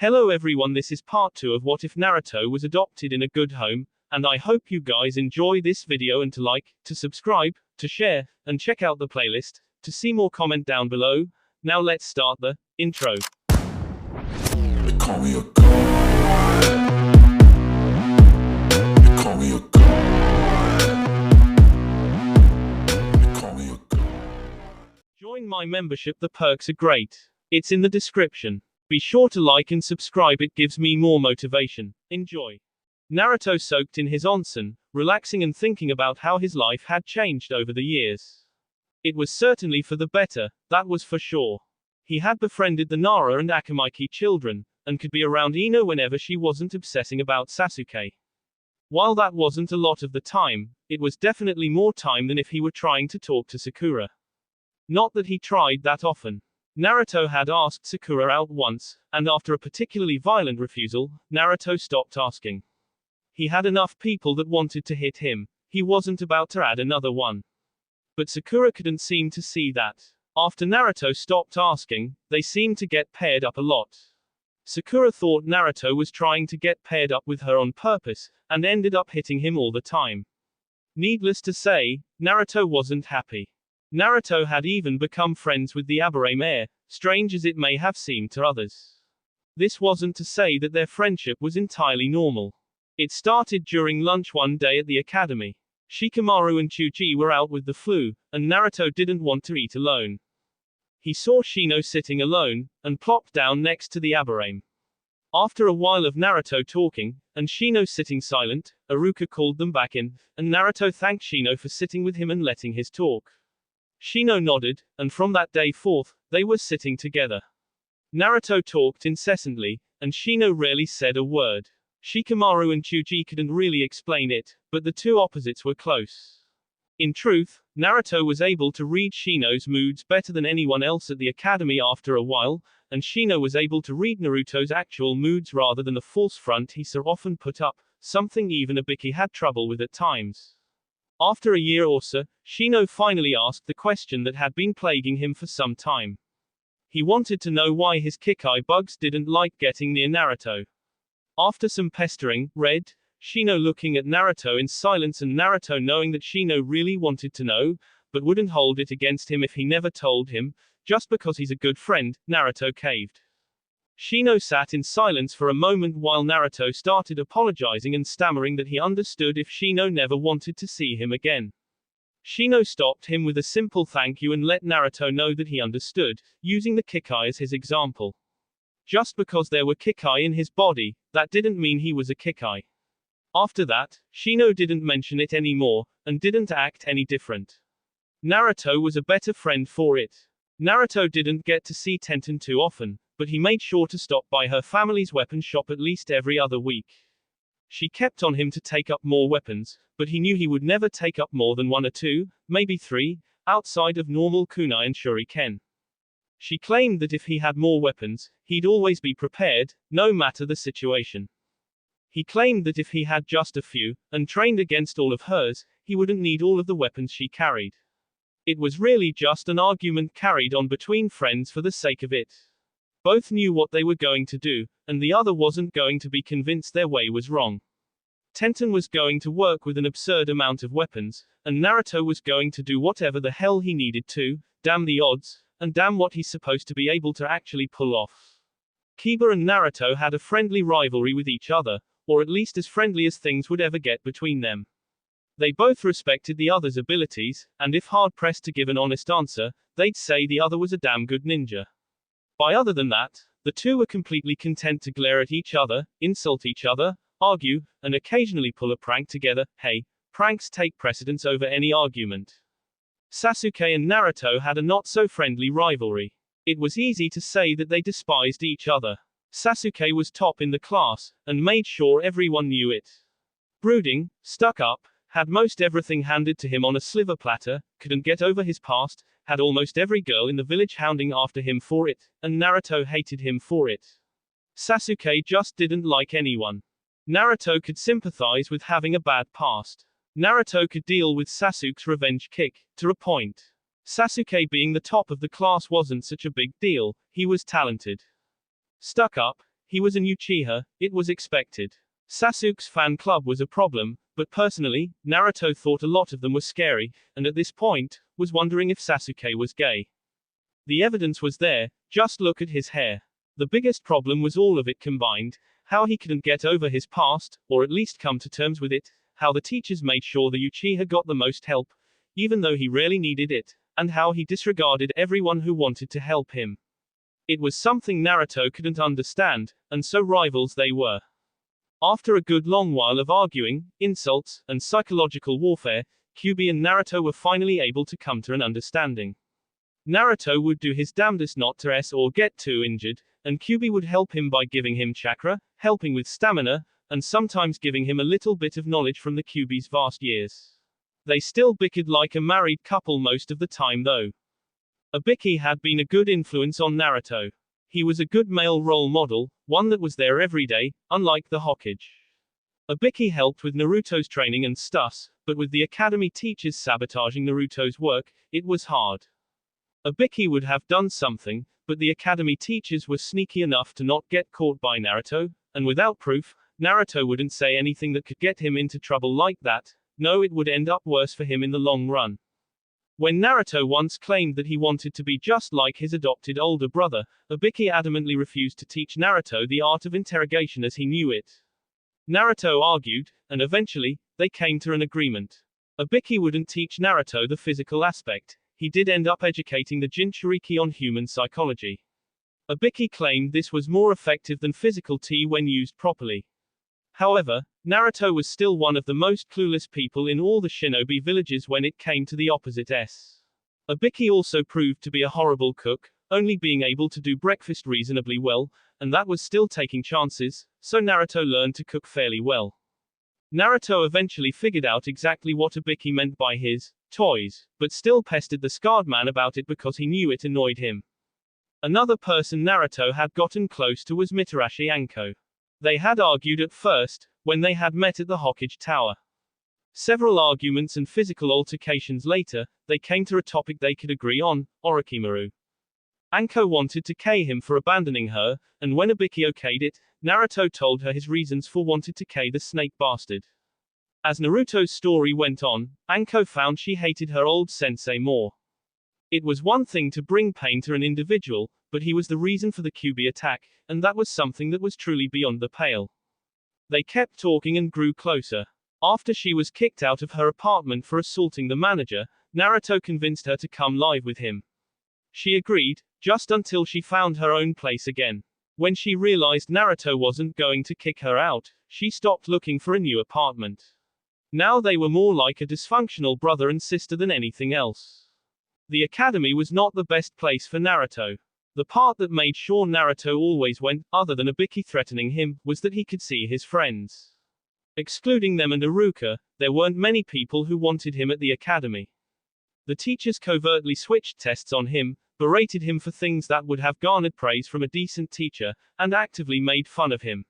Hello everyone, this is part 2 of What If Naruto Was Adopted in a Good Home, and I hope you guys enjoy this video and to like, to subscribe, to share, and check out the playlist, to see more comment down below. Now let's start the intro. They call me a god. They call me a god. They call me a god. Join my membership, the perks are great. It's in the description. Be sure to like and subscribe, it gives me more motivation. Enjoy. Naruto soaked in his onsen, relaxing and thinking about how his life had changed over the years. It was certainly for the better, that was for sure. He had befriended the Nara and Akamaiki children, and could be around Ino whenever she wasn't obsessing about Sasuke. While that wasn't a lot of the time, it was definitely more time than if he were trying to talk to Sakura. Not that he tried that often. Naruto had asked Sakura out once, and after a particularly violent refusal, Naruto stopped asking. He had enough people that wanted to hit him, he wasn't about to add another one. But Sakura couldn't seem to see that. After Naruto stopped asking, they seemed to get paired up a lot. Sakura thought Naruto was trying to get paired up with her on purpose, and ended up hitting him all the time. Needless to say, Naruto wasn't happy. Naruto had even become friends with the Aburame heir, strange as it may have seemed to others. This wasn't to say that their friendship was entirely normal. It started during lunch one day at the academy. Shikamaru and Chuji were out with the flu, and Naruto didn't want to eat alone. He saw Shino sitting alone, and plopped down next to the Aburame. After a while of Naruto talking, and Shino sitting silent, Iruka called them back in, and Naruto thanked Shino for sitting with him and letting his talk. Shino nodded, and from that day forth, they were sitting together. Naruto talked incessantly, and Shino rarely said a word. Shikamaru and Chuji couldn't really explain it, but the two opposites were close. In truth, Naruto was able to read Shino's moods better than anyone else at the academy after a while, and Shino was able to read Naruto's actual moods rather than the false front he so often put up, something even Ibiki had trouble with at times. After a year or so, Shino finally asked the question that had been plaguing him for some time. He wanted to know why his Kikai bugs didn't like getting near Naruto. After some pestering, Shino looking at Naruto in silence and Naruto knowing that Shino really wanted to know, but wouldn't hold it against him if he never told him, just because he's a good friend, Naruto caved. Shino sat in silence for a moment while Naruto started apologizing and stammering that he understood if Shino never wanted to see him again. Shino stopped him with a simple thank you and let Naruto know that he understood, using the Kikai as his example. Just because there were Kikai in his body, that didn't mean he was a Kikai. After that, Shino didn't mention it anymore, and didn't act any different. Naruto was a better friend for it. Naruto didn't get to see Tenten too often, but he made sure to stop by her family's weapon shop at least every other week. She kept on him to take up more weapons, but he knew he would never take up more than 1 or 2, maybe 3, outside of normal kunai and shuriken. She claimed that if he had more weapons, he'd always be prepared, no matter the situation. He claimed that if he had just a few, and trained against all of hers, he wouldn't need all of the weapons she carried. It was really just an argument carried on between friends for the sake of it. Both knew what they were going to do, and the other wasn't going to be convinced their way was wrong. Tenten was going to work with an absurd amount of weapons, and Naruto was going to do whatever the hell he needed to, damn the odds, and damn what he's supposed to be able to actually pull off. Kiba and Naruto had a friendly rivalry with each other, or at least as friendly as things would ever get between them. They both respected the other's abilities, and if hard-pressed to give an honest answer, they'd say the other was a damn good ninja. By other than that, the two were completely content to glare at each other, insult each other, argue, and occasionally pull a prank together. Hey, pranks take precedence over any argument. Sasuke and Naruto had a not-so-friendly rivalry. It was easy to say that they despised each other. Sasuke was top in the class, and made sure everyone knew it. Brooding, stuck up, had most everything handed to him on a sliver platter, couldn't get over his past, had almost every girl in the village hounding after him for it, and Naruto hated him for it. Sasuke just didn't like anyone. Naruto could sympathize with having a bad past. Naruto could deal with Sasuke's revenge kick, to a point. Sasuke being the top of the class wasn't such a big deal, he was talented. Stuck up, He was an Uchiha, it was expected. Sasuke's fan club was a problem, but personally, Naruto thought a lot of them were scary, and at this point, was wondering if Sasuke was gay. The evidence was there, just look at his hair. The biggest problem was all of it combined, how he couldn't get over his past, or at least come to terms with it, how the teachers made sure the Uchiha got the most help, even though he rarely needed it, and how he disregarded everyone who wanted to help him. It was something Naruto couldn't understand, and so rivals they were. After a good long while of arguing, insults, and psychological warfare, Kyuubi and Naruto were finally able to come to an understanding. Naruto would do his damnedest not to or get too injured, and Kyuubi would help him by giving him chakra, helping with stamina, and sometimes giving him a little bit of knowledge from the Kyuubi's vast years. They still bickered like a married couple most of the time though. Ibiki had been a good influence on Naruto. He was a good male role model, one that was there every day, unlike the Hokage. Ibiki helped with Naruto's training and stuff, but with the academy teachers sabotaging Naruto's work, it was hard. Ibiki would have done something, but the academy teachers were sneaky enough to not get caught by Naruto, and without proof, Naruto wouldn't say anything that could get him into trouble like that. No, it would end up worse for him in the long run. When Naruto once claimed that he wanted to be just like his adopted older brother, Ibiki adamantly refused to teach Naruto the art of interrogation as he knew it. Naruto argued, and eventually, they came to an agreement. Ibiki wouldn't teach Naruto the physical aspect. He did end up educating the Jinchuriki on human psychology. Ibiki claimed this was more effective than physical tea when used properly. However, Naruto was still one of the most clueless people in all the shinobi villages when it came to the opposite S. Ibiki also proved to be a horrible cook, only being able to do breakfast reasonably well, and that was still taking chances, so Naruto learned to cook fairly well. Naruto eventually figured out exactly what Ibiki meant by his toys, but still pestered the scarred man about it because he knew it annoyed him. Another person Naruto had gotten close to was Mitarashi Anko. They had argued at first, when they had met at the Hokage Tower. Several arguments and physical altercations later, they came to a topic they could agree on, Orochimaru. Anko wanted to K him for abandoning her, and when Ibiki okayed it, Naruto told her his reasons for wanting to K the snake bastard. As Naruto's story went on, Anko found she hated her old sensei more. It was one thing to bring pain to an individual, but he was the reason for the Kyuubi attack, and that was something that was truly beyond the pale. They kept talking and grew closer. After she was kicked out of her apartment for assaulting the manager, Naruto convinced her to come live with him. She agreed, just until she found her own place again. When she realized Naruto wasn't going to kick her out, she stopped looking for a new apartment. Now they were more like a dysfunctional brother and sister than anything else. The academy was not the best place for Naruto. The part that made sure Naruto always went, other than Ibiki threatening him, was that he could see his friends. Excluding them and Iruka, there weren't many people who wanted him at the academy. The teachers covertly switched tests on him, berated him for things that would have garnered praise from a decent teacher, and actively made fun of him.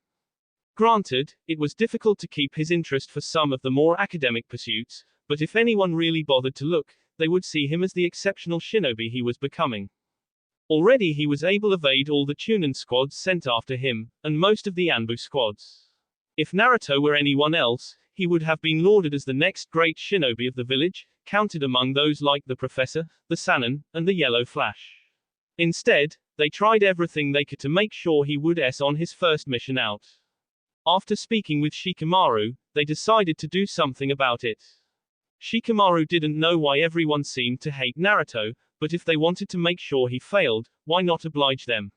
Granted, it was difficult to keep his interest for some of the more academic pursuits, but if anyone really bothered to look, they would see him as the exceptional shinobi he was becoming. Already he was able to evade all the Chunin squads sent after him, and most of the Anbu squads. If Naruto were anyone else, he would have been lauded as the next great shinobi of the village, counted among those like the Professor, the Sannin, and the Yellow Flash. Instead, they tried everything they could to make sure he would on his first mission out. After speaking with Shikamaru, they decided to do something about it. Shikamaru didn't know why everyone seemed to hate Naruto, but if they wanted to make sure he failed, why not oblige them?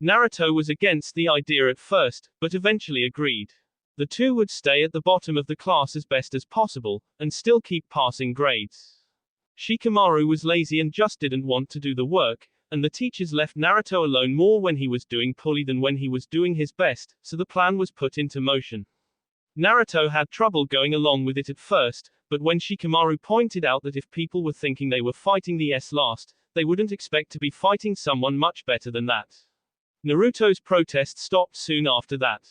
Naruto was against the idea at first, but eventually agreed. The two would stay at the bottom of the class as best as possible, and still keep passing grades. Shikamaru was lazy and just didn't want to do the work, and the teachers left Naruto alone more when he was doing poorly than when he was doing his best, so the plan was put into motion. Naruto had trouble going along with it at first, but when Shikamaru pointed out that if people were thinking they were fighting the last, they wouldn't expect to be fighting someone much better than that. Naruto's protest stopped soon after that.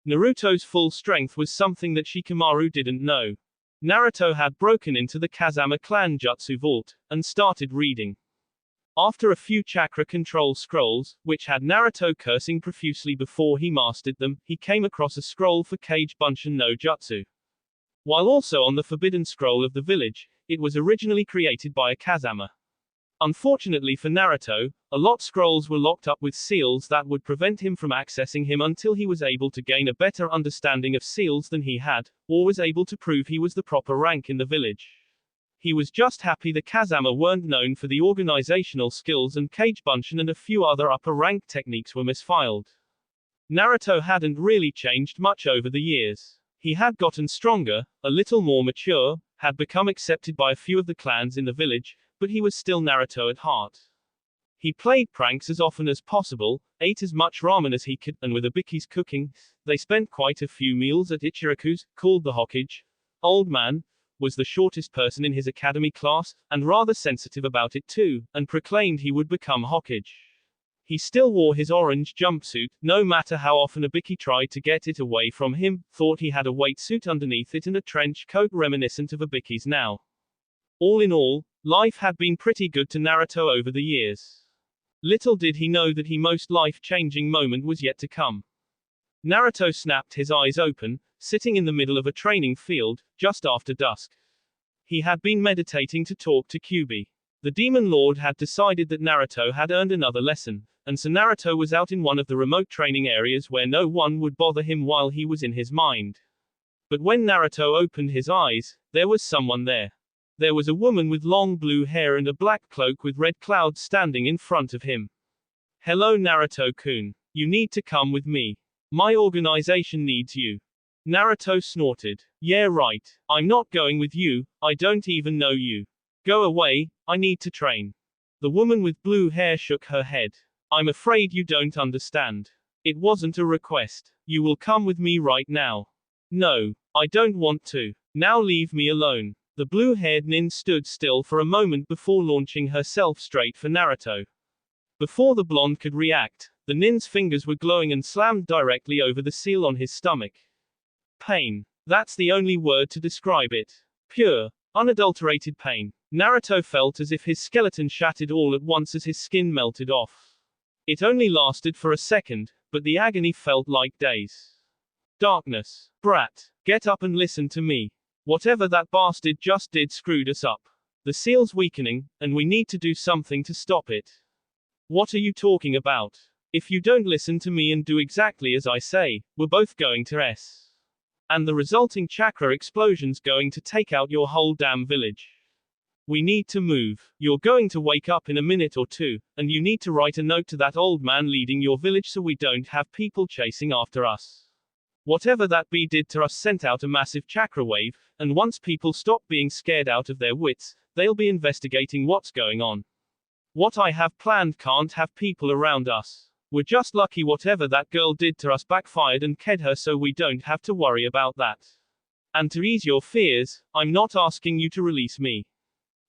Naruto's full strength was something that Shikamaru didn't know. Naruto had broken into the Kazama clan jutsu vault, and started reading. After a few chakra control scrolls, which had Naruto cursing profusely before he mastered them, he came across a scroll for Kage Bunshin no Jutsu. While also on the forbidden scroll of the village, it was originally created by a Kazama. Unfortunately for Naruto, a lot scrolls were locked up with seals that would prevent him from accessing him until he was able to gain a better understanding of seals than he had, or was able to prove he was the proper rank in the village. He was just happy the Kazama weren't known for the organizational skills and Kage Bunshin and a few other upper rank techniques were misfiled. Naruto hadn't really changed much over the years. He had gotten stronger, a little more mature, had become accepted by a few of the clans in the village, but he was still Naruto at heart. He played pranks as often as possible, ate as much ramen as he could, and with Ibiki's cooking, they spent quite a few meals at Ichiraku's, called the Hokage. Old man was the shortest person in his academy class, and rather sensitive about it too, and proclaimed he would become Hokage. He still wore his orange jumpsuit, no matter how often Ibiki tried to get it away from him, thought he had a weight suit underneath it and a trench coat reminiscent of Ibiki's now. All in all, life had been pretty good to Naruto over the years. Little did he know that his most life-changing moment was yet to come. Naruto snapped his eyes open, sitting in the middle of a training field, just after dusk. He had been meditating to talk to Kyuubi. The Demon Lord had decided that Naruto had earned another lesson, and so Naruto was out in one of the remote training areas where no one would bother him while he was in his mind. But when Naruto opened his eyes, there was someone there. There was a woman with long blue hair and a black cloak with red clouds standing in front of him. Hello Naruto-kun. You need to come with me. My organization needs you. Naruto snorted. Yeah right. I'm not going with you, I don't even know you. Go away, I need to train. The woman with blue hair shook her head. I'm afraid you don't understand. It wasn't a request. You will come with me right now. No, I don't want to. Now leave me alone. The blue-haired nin stood still for a moment before launching herself straight for Naruto. Before the blonde could react, the nin's fingers were glowing and slammed directly over the seal on his stomach. Pain. That's the only word to describe it. Pure, unadulterated pain. Naruto felt as if his skeleton shattered all at once as his skin melted off. It only lasted for a second, but the agony felt like days. Darkness. Brat. Get up and listen to me. Whatever that bastard just did screwed us up. The seal's weakening, and we need to do something to stop it. What are you talking about? If you don't listen to me and do exactly as I say, we're both going to S. And the resulting chakra explosion's going to take out your whole damn village. We need to move. You're going to wake up in a minute or two, and you need to write a note to that old man leading your village so we don't have people chasing after us. Whatever that bee did to us sent out a massive chakra wave, and once people stop being scared out of their wits, they'll be investigating what's going on. What I have planned can't have people around us. We're just lucky whatever that girl did to us backfired and killed her so we don't have to worry about that. And to ease your fears, I'm not asking you to release me.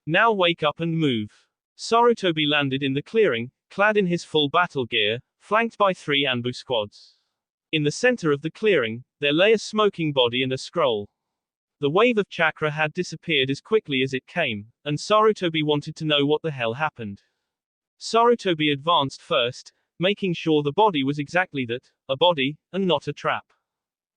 Now wake up and move. Sarutobi landed in the clearing, clad in his full battle gear, flanked by 3 Anbu squads. In the center of the clearing, there lay a smoking body and a scroll. The wave of chakra had disappeared as quickly as it came, and Sarutobi wanted to know what the hell happened. Sarutobi advanced first, making sure the body was exactly that, a body, and not a trap.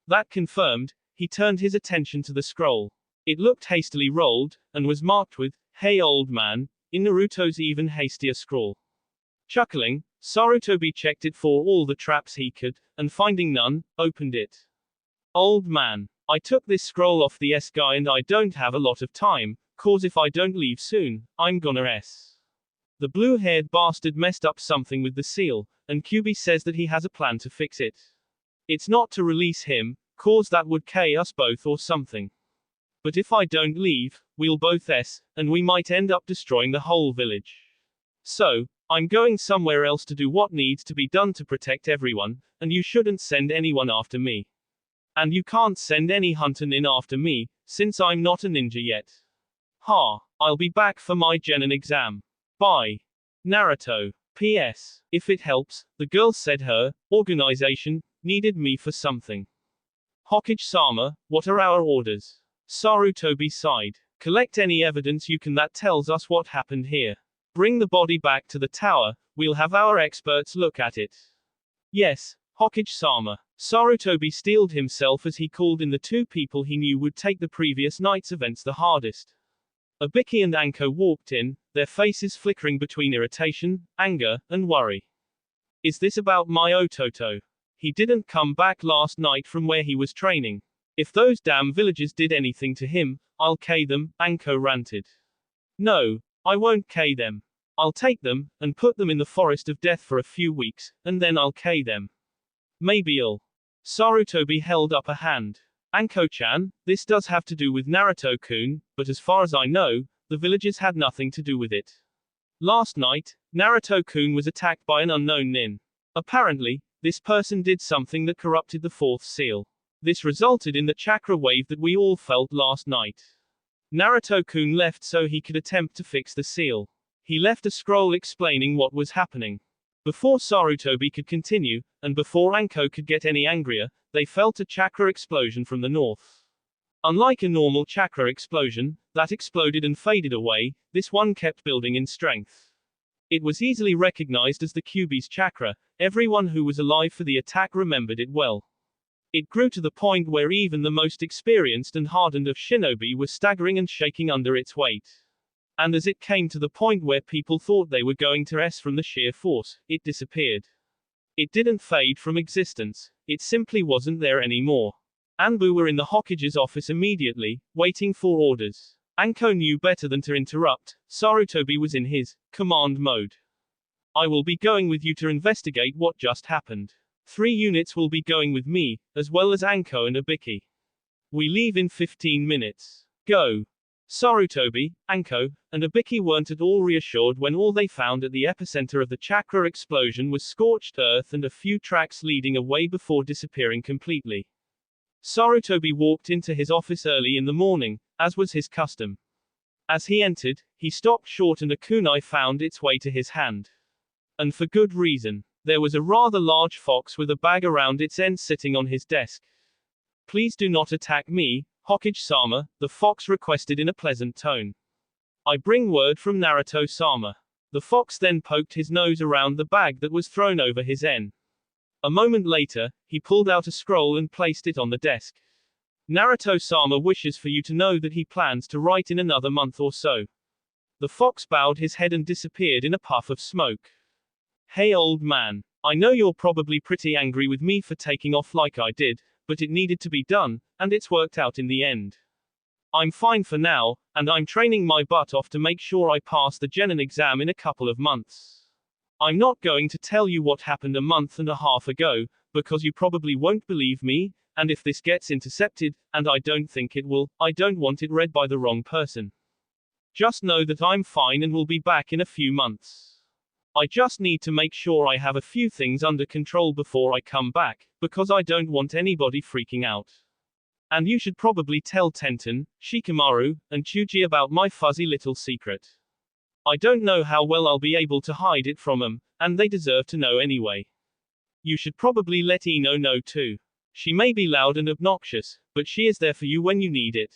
That confirmed, he turned his attention to the scroll. It looked hastily rolled, and was marked with, "Hey old man," in Naruto's even hastier scrawl. Chuckling, Sarutobi checked it for all the traps he could, and finding none, opened it. Old man, I took this scroll off the S guy and I don't have a lot of time, cause if I don't leave soon, I'm gonna S. The blue-haired bastard messed up something with the seal, and Kyuubi says that he has a plan to fix it. It's not to release him, cause that would kill us both or something. But if I don't leave, we'll both S, and we might end up destroying the whole village. So, I'm going somewhere else to do what needs to be done to protect everyone, and you shouldn't send anyone after me. And you can't send any hunter nin after me, since I'm not a ninja yet. Ha, I'll be back for my genin exam. Bye. Naruto. P.S. If it helps, the girl said her organization needed me for something. Hokage-sama, what are our orders? Sarutobi sighed. Collect any evidence you can that tells us what happened here. Bring the body back to the tower, we'll have our experts look at it. Yes, Hokage-sama. Sarutobi steeled himself as he called in the two people he knew would take the previous night's events the hardest. Ibiki and Anko walked in, their faces flickering between irritation, anger, and worry. Is this about my Ototo? He didn't come back last night from where he was training. If those damn villagers did anything to him, I'll K them, Anko ranted. No, I won't K them. I'll take them, and put them in the forest of death for a few weeks, and then I'll K them. Maybe I'll. Sarutobi held up a hand. Anko-chan, this does have to do with Naruto-kun, but as far as I know, the villagers had nothing to do with it. Last night, Naruto-kun was attacked by an unknown nin. Apparently, this person did something that corrupted the fourth seal. This resulted in the chakra wave that we all felt last night. Naruto-kun left so he could attempt to fix the seal. He left a scroll explaining what was happening. Before Sarutobi could continue, and before Anko could get any angrier, they felt a chakra explosion from the north. Unlike a normal chakra explosion, that exploded and faded away, this one kept building in strength. It was easily recognized as the Kyuubi's chakra, everyone who was alive for the attack remembered it well. It grew to the point where even the most experienced and hardened of shinobi were staggering and shaking under its weight. And as it came to the point where people thought they were going to S from the sheer force, it disappeared. It didn't fade from existence, it simply wasn't there anymore. Anbu were in the Hokage's office immediately, waiting for orders. Anko knew better than to interrupt. Sarutobi was in his command mode. I will be going with you to investigate what just happened. 3 units will be going with me, as well as Anko and Ibiki. We leave in 15 minutes. Go. Sarutobi, Anko, and Ibiki weren't at all reassured when all they found at the epicenter of the chakra explosion was scorched earth and a few tracks leading away before disappearing completely. Sarutobi walked into his office early in the morning, as was his custom. As he entered, he stopped short and a kunai found its way to his hand. And for good reason. There was a rather large fox with a bag around its end sitting on his desk. Please do not attack me, Hokage-sama, the fox requested in a pleasant tone. I bring word from Naruto-sama. The fox then poked his nose around the bag that was thrown over his N. A moment later, he pulled out a scroll and placed it on the desk. Naruto-sama wishes for you to know that he plans to write in another month or so. The fox bowed his head and disappeared in a puff of smoke. Hey old man. I know you're probably pretty angry with me for taking off like I did, but it needed to be done, and it's worked out in the end. I'm fine for now, and I'm training my butt off to make sure I pass the Genin exam in a couple of months. I'm not going to tell you what happened a month and a half ago, because you probably won't believe me, and if this gets intercepted, and I don't think it will, I don't want it read by the wrong person. Just know that I'm fine and will be back in a few months. I just need to make sure I have a few things under control before I come back, because I don't want anybody freaking out. And you should probably tell Tenten, Shikamaru, and Chuji about my fuzzy little secret. I don't know how well I'll be able to hide it from them, and they deserve to know anyway. You should probably let Ino know too. She may be loud and obnoxious, but she is there for you when you need it.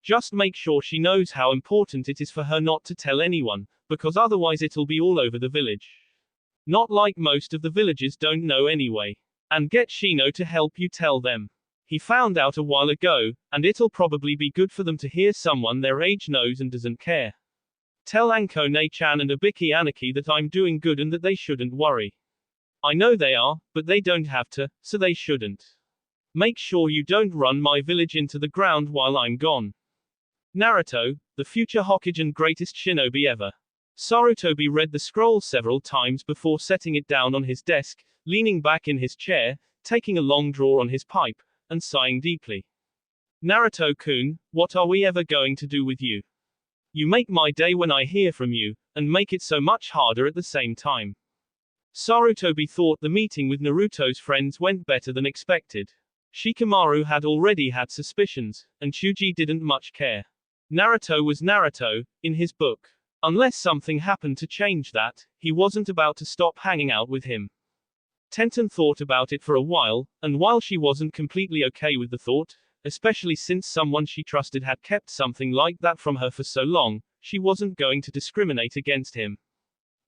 Just make sure she knows how important it is for her not to tell anyone, because otherwise it'll be all over the village. Not like most of the villagers don't know anyway. And get Shino to help you tell them. He found out a while ago, and it'll probably be good for them to hear someone their age knows and doesn't care. Tell Anko Ne-chan and Ibiki Aniki that I'm doing good and that they shouldn't worry. I know they are, but they don't have to, so they shouldn't. Make sure you don't run my village into the ground while I'm gone. Naruto, the future Hokage and greatest shinobi ever. Sarutobi read the scroll several times before setting it down on his desk, leaning back in his chair, taking a long draw on his pipe, and sighing deeply. Naruto-kun, what are we ever going to do with you? You make my day when I hear from you, and make it so much harder at the same time. Sarutobi thought the meeting with Naruto's friends went better than expected. Shikamaru had already had suspicions, and Chuji didn't much care. Naruto was Naruto, in his book. Unless something happened to change that, he wasn't about to stop hanging out with him. Tenten thought about it for a while, and while she wasn't completely okay with the thought, especially since someone she trusted had kept something like that from her for so long, she wasn't going to discriminate against him.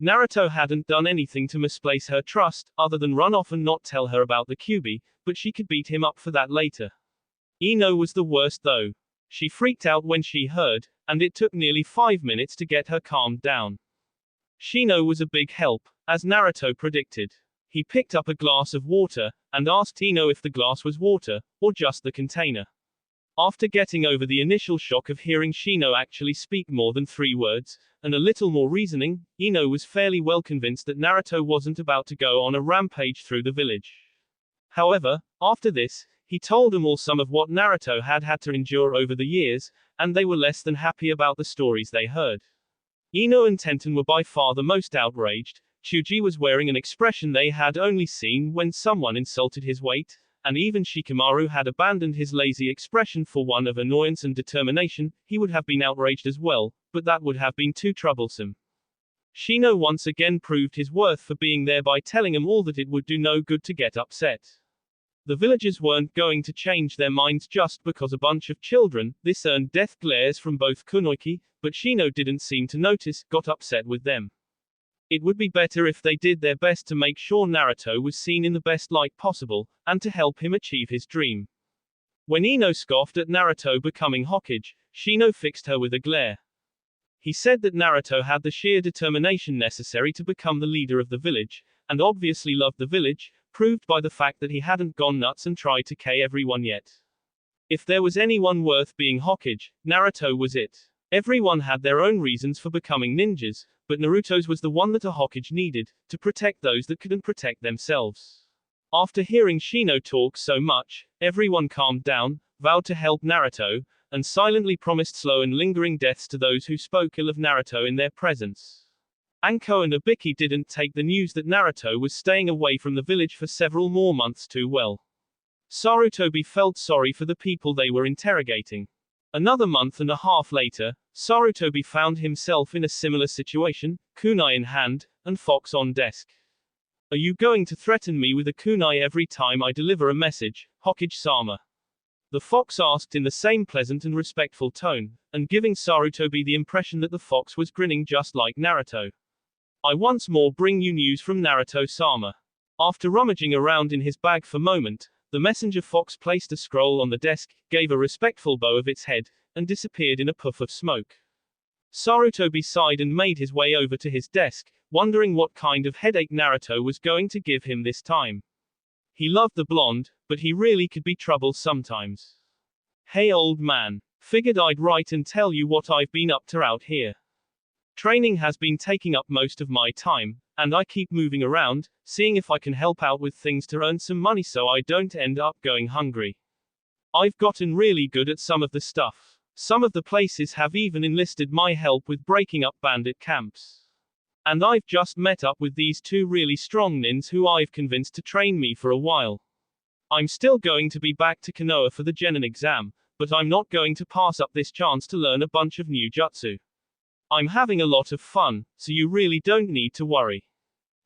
Naruto hadn't done anything to misplace her trust, other than run off and not tell her about the Kyuubi, but she could beat him up for that later. Ino was the worst though. She freaked out when she heard, and it took nearly 5 minutes to get her calmed down. Shino was a big help, as Naruto predicted. He picked up a glass of water, and asked Ino if the glass was water, or just the container. After getting over the initial shock of hearing Shino actually speak more than 3 words, and a little more reasoning, Ino was fairly well convinced that Naruto wasn't about to go on a rampage through the village. However, after this, he told them all some of what Naruto had had to endure over the years, and they were less than happy about the stories they heard. Ino and Tenten were by far the most outraged. Chuji was wearing an expression they had only seen when someone insulted his weight, and even Shikamaru had abandoned his lazy expression for one of annoyance and determination. He would have been outraged as well, but that would have been too troublesome. Shino once again proved his worth for being there by telling them all that it would do no good to get upset. The villagers weren't going to change their minds just because a bunch of children, this earned death glares from both Kunoichi, but Shino didn't seem to notice, got upset with them. It would be better if they did their best to make sure Naruto was seen in the best light possible, and to help him achieve his dream. When Ino scoffed at Naruto becoming Hokage, Shino fixed her with a glare. He said that Naruto had the sheer determination necessary to become the leader of the village, and obviously loved the village, proved by the fact that he hadn't gone nuts and tried to kill everyone yet. If there was anyone worth being Hokage, Naruto was it. Everyone had their own reasons for becoming ninjas, but Naruto's was the one that a Hokage needed, to protect those that couldn't protect themselves. After hearing Shino talk so much, everyone calmed down, vowed to help Naruto, and silently promised slow and lingering deaths to those who spoke ill of Naruto in their presence. Anko and Obiki didn't take the news that Naruto was staying away from the village for several more months too well. Sarutobi felt sorry for the people they were interrogating. Another month and a half later, Sarutobi found himself in a similar situation, kunai in hand, and fox on desk. Are you going to threaten me with a kunai every time I deliver a message, Hokage-sama? The fox asked in the same pleasant and respectful tone, and giving Sarutobi the impression that the fox was grinning just like Naruto. I once more bring you news from Naruto-sama. After rummaging around in his bag for a moment, the messenger fox placed a scroll on the desk, gave a respectful bow of its head, and disappeared in a puff of smoke. Sarutobi sighed and made his way over to his desk, wondering what kind of headache Naruto was going to give him this time. He loved the blonde, but he really could be trouble sometimes. Hey old man. Figured I'd write and tell you what I've been up to out here. Training has been taking up most of my time, and I keep moving around, seeing if I can help out with things to earn some money so I don't end up going hungry. I've gotten really good at some of the stuff. Some of the places have even enlisted my help with breaking up bandit camps. And I've just met up with these 2 really strong nins who I've convinced to train me for a while. I'm still going to be back to Konoha for the Genin exam, but I'm not going to pass up this chance to learn a bunch of new jutsu. I'm having a lot of fun, so you really don't need to worry.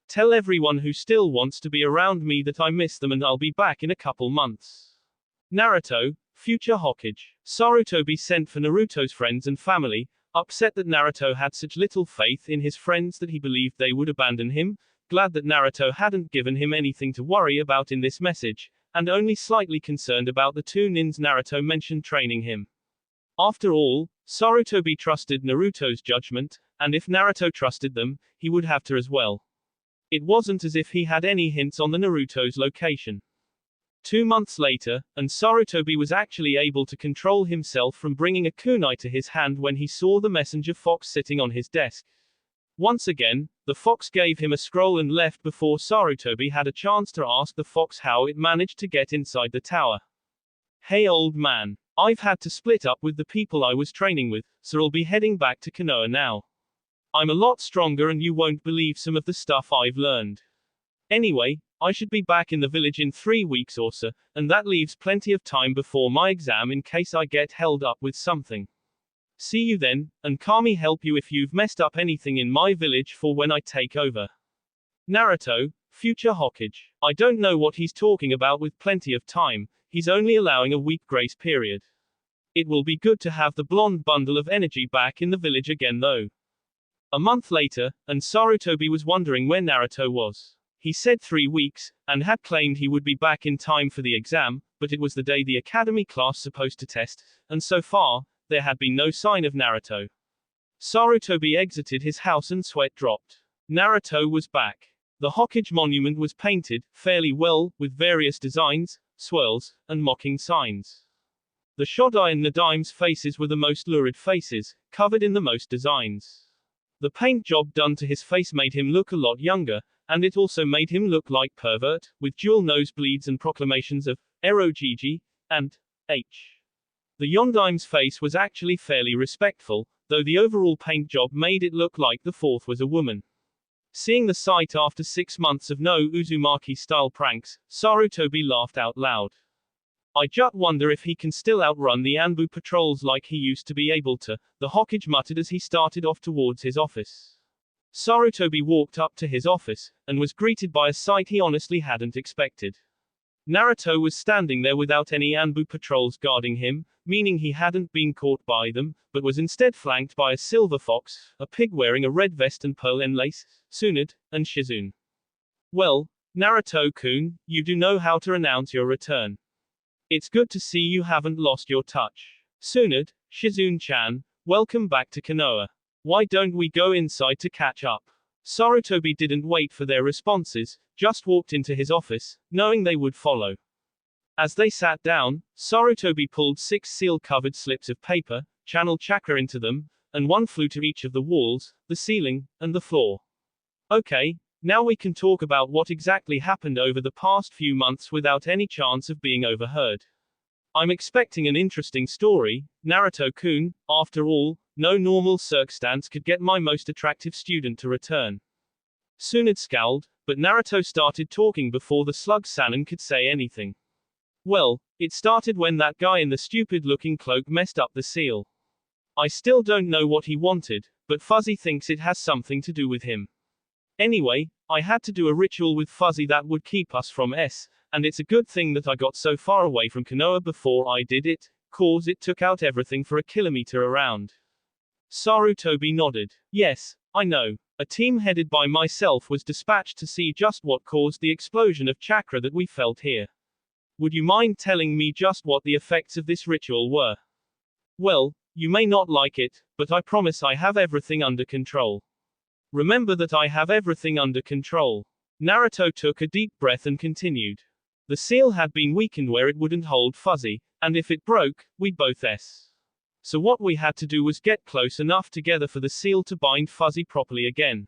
Tell everyone who still wants to be around me that I miss them and I'll be back in a couple months. Naruto, future Hokage. Sarutobi sent for Naruto's friends and family, upset that Naruto had such little faith in his friends that he believed they would abandon him, glad that Naruto hadn't given him anything to worry about in this message, and only slightly concerned about the 2 nins Naruto mentioned training him. After all, Sarutobi trusted Naruto's judgment, and if Naruto trusted them, he would have to as well. It wasn't as if he had any hints on the Naruto's location. 2 months later, and Sarutobi was actually able to control himself from bringing a kunai to his hand when he saw the messenger fox sitting on his desk. Once again, the fox gave him a scroll and left before Sarutobi had a chance to ask the fox how it managed to get inside the tower. Hey old man. I've had to split up with the people I was training with, so I'll be heading back to Konoha now. I'm a lot stronger and you won't believe some of the stuff I've learned. Anyway, I should be back in the village in 3 weeks or so, and that leaves plenty of time before my exam in case I get held up with something. See you then, and Kami help you if you've messed up anything in my village for when I take over. Naruto, future Hokage. I don't know what he's talking about with plenty of time. He's only allowing a week grace period. It will be good to have the blonde bundle of energy back in the village again though. A month later, and Sarutobi was wondering where Naruto was. He said 3 weeks, and had claimed he would be back in time for the exam, but it was the day the academy class supposed to test, and so far, there had been no sign of Naruto. Sarutobi exited his house and sweat dropped. Naruto was back. The Hokage monument was painted, fairly well, with various designs, swirls, and mocking signs. The Shodai and Nadime's faces were the most lurid faces, covered in the most designs. The paint job done to his face made him look a lot younger, and it also made him look like pervert, with dual nosebleeds and proclamations of Ero Gigi and H. The Yondime's face was actually fairly respectful, though the overall paint job made it look like the fourth was a woman. Seeing the sight after 6 months of no Uzumaki-style pranks, Sarutobi laughed out loud. I just wonder if he can still outrun the Anbu patrols like he used to be able to, the Hokage muttered as he started off towards his office. Sarutobi walked up to his office, and was greeted by a sight he honestly hadn't expected. Naruto was standing there without any Anbu patrols guarding him, meaning he hadn't been caught by them, but was instead flanked by a silver fox, a pig wearing a red vest and pearl lace, Tsunade, and Shizune. Well, Naruto-kun, you do know how to announce your return. It's good to see you haven't lost your touch. Tsunade, Shizune-chan, welcome back to Konoha. Why don't we go inside to catch up? Sarutobi didn't wait for their responses, just walked into his office, knowing they would follow. As they sat down, Sarutobi pulled 6 seal-covered slips of paper, channeled chakra into them, and one flew to each of the walls, the ceiling, and the floor. Okay, now we can talk about what exactly happened over the past few months without any chance of being overheard. I'm expecting an interesting story, Naruto-kun. After all, no normal circumstance could get my most attractive student to return. Tsunade scowled, but Naruto started talking before the slug Sannin could say anything. Well, it started when that guy in the stupid-looking cloak messed up the seal. I still don't know what he wanted, but Fuzzy thinks it has something to do with him. Anyway, I had to do a ritual with Fuzzy that would keep us from and it's a good thing that I got so far away from Konoha before I did it, cause it took out everything for a kilometer around. Sarutobi nodded. Yes, I know. A team headed by myself was dispatched to see just what caused the explosion of chakra that we felt here. Would you mind telling me just what the effects of this ritual were? Well, you may not like it, but I promise I have everything under control. Remember that I have everything under control. Naruto took a deep breath and continued. The seal had been weakened where it wouldn't hold Fuzzy, and if it broke, we'd both So what we had to do was get close enough together for the seal to bind Fuzzy properly again.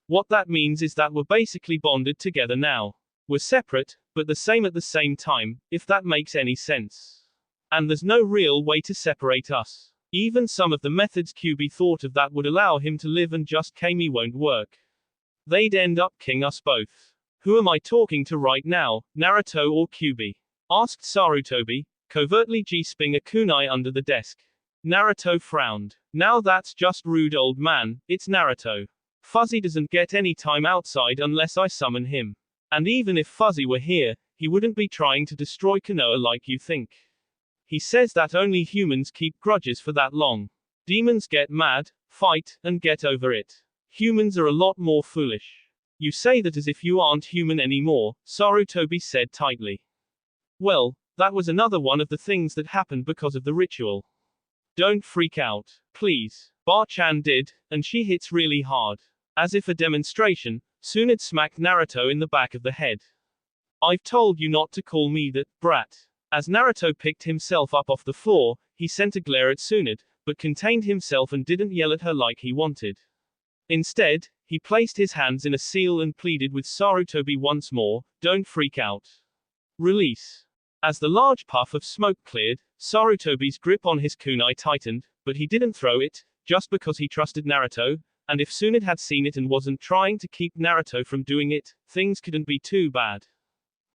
What that means is that we're basically bonded together now. We're separate, but the same at the same time, if that makes any sense. And there's no real way to separate us. Even some of the methods QB thought of that would allow him to live and just Kami won't work. They'd end up killing us both. Who am I talking to right now, Naruto or QB? Asked Sarutobi, covertly G-sping a kunai under the desk. Naruto frowned. Now that's just rude old man, it's Naruto. Fuzzy doesn't get any time outside unless I summon him. And even if Fuzzy were here, he wouldn't be trying to destroy Konoha like you think. He says that only humans keep grudges for that long. Demons get mad, fight, and get over it. Humans are a lot more foolish. You say that as if you aren't human anymore, Sarutobi said tightly. Well, that was another one of the things that happened because of the ritual. Don't freak out, please. Bar-chan did, and she hits really hard. As if a demonstration, Tsunade smacked Naruto in the back of the head. I've told you not to call me that, brat. As Naruto picked himself up off the floor, he sent a glare at Tsunade, but contained himself and didn't yell at her like he wanted. Instead, he placed his hands in a seal and pleaded with Sarutobi once more, don't freak out. Release. As the large puff of smoke cleared, Sarutobi's grip on his kunai tightened, but he didn't throw it, just because he trusted Naruto, and if Tsunade had seen it and wasn't trying to keep Naruto from doing it, things couldn't be too bad.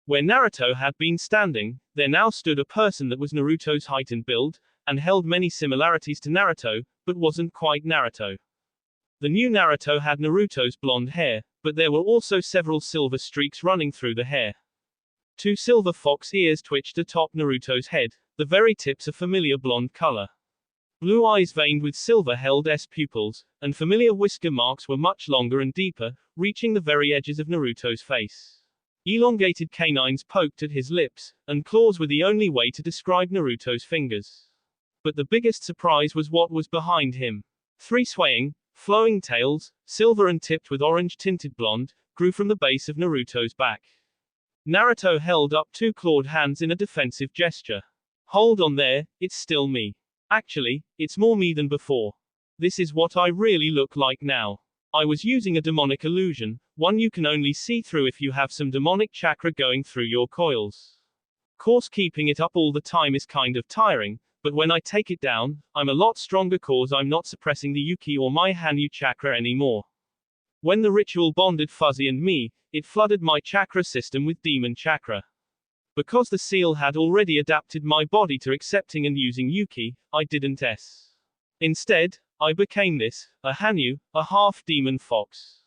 Where Naruto had been standing, there now stood a person that was Naruto's height and build, and held many similarities to Naruto, but wasn't quite Naruto. The new Naruto had Naruto's blonde hair, but there were also several silver streaks running through the hair. 2 silver fox ears twitched atop Naruto's head, The very tips a familiar blonde color. Blue eyes veined with silver-held pupils, and familiar whisker marks were much longer and deeper, reaching the very edges of Naruto's face. Elongated canines poked at his lips, and claws were the only way to describe Naruto's fingers. But the biggest surprise was what was behind him. 3 swaying, flowing tails, silver and tipped with orange-tinted blonde, grew from the base of Naruto's back. Naruto held up 2 clawed hands in a defensive gesture. Hold on there, it's still me. Actually, it's more me than before. This is what I really look like now. I was using a demonic illusion, one you can only see through if you have some demonic chakra going through your coils. Course keeping it up all the time is kind of tiring, but when I take it down, I'm a lot stronger cause I'm not suppressing the Yuki or my Hanyu chakra anymore. When the ritual bonded Fuzzy and me, it flooded my chakra system with demon chakra. Because the seal had already adapted my body to accepting and using Yuki, I didn't. Instead, I became this, a Hanyu, a half-demon fox.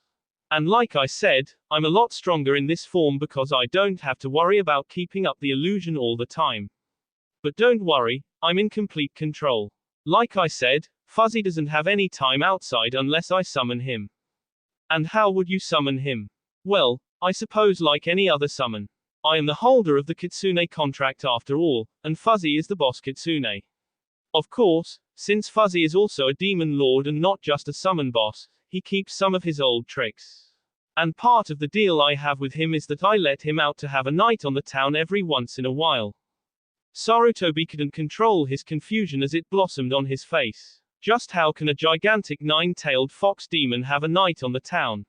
And like I said, I'm a lot stronger in this form because I don't have to worry about keeping up the illusion all the time. But don't worry, I'm in complete control. Like I said, Fuzzy doesn't have any time outside unless I summon him. And how would you summon him? Well, I suppose like any other summon. I am the holder of the Kitsune contract after all, and Fuzzy is the boss Kitsune. Of course, since Fuzzy is also a demon lord and not just a summon boss, he keeps some of his old tricks. And part of the deal I have with him is that I let him out to have a night on the town every once in a while. Sarutobi couldn't control his confusion as it blossomed on his face. Just how can a gigantic 9-tailed fox demon have a night on the town?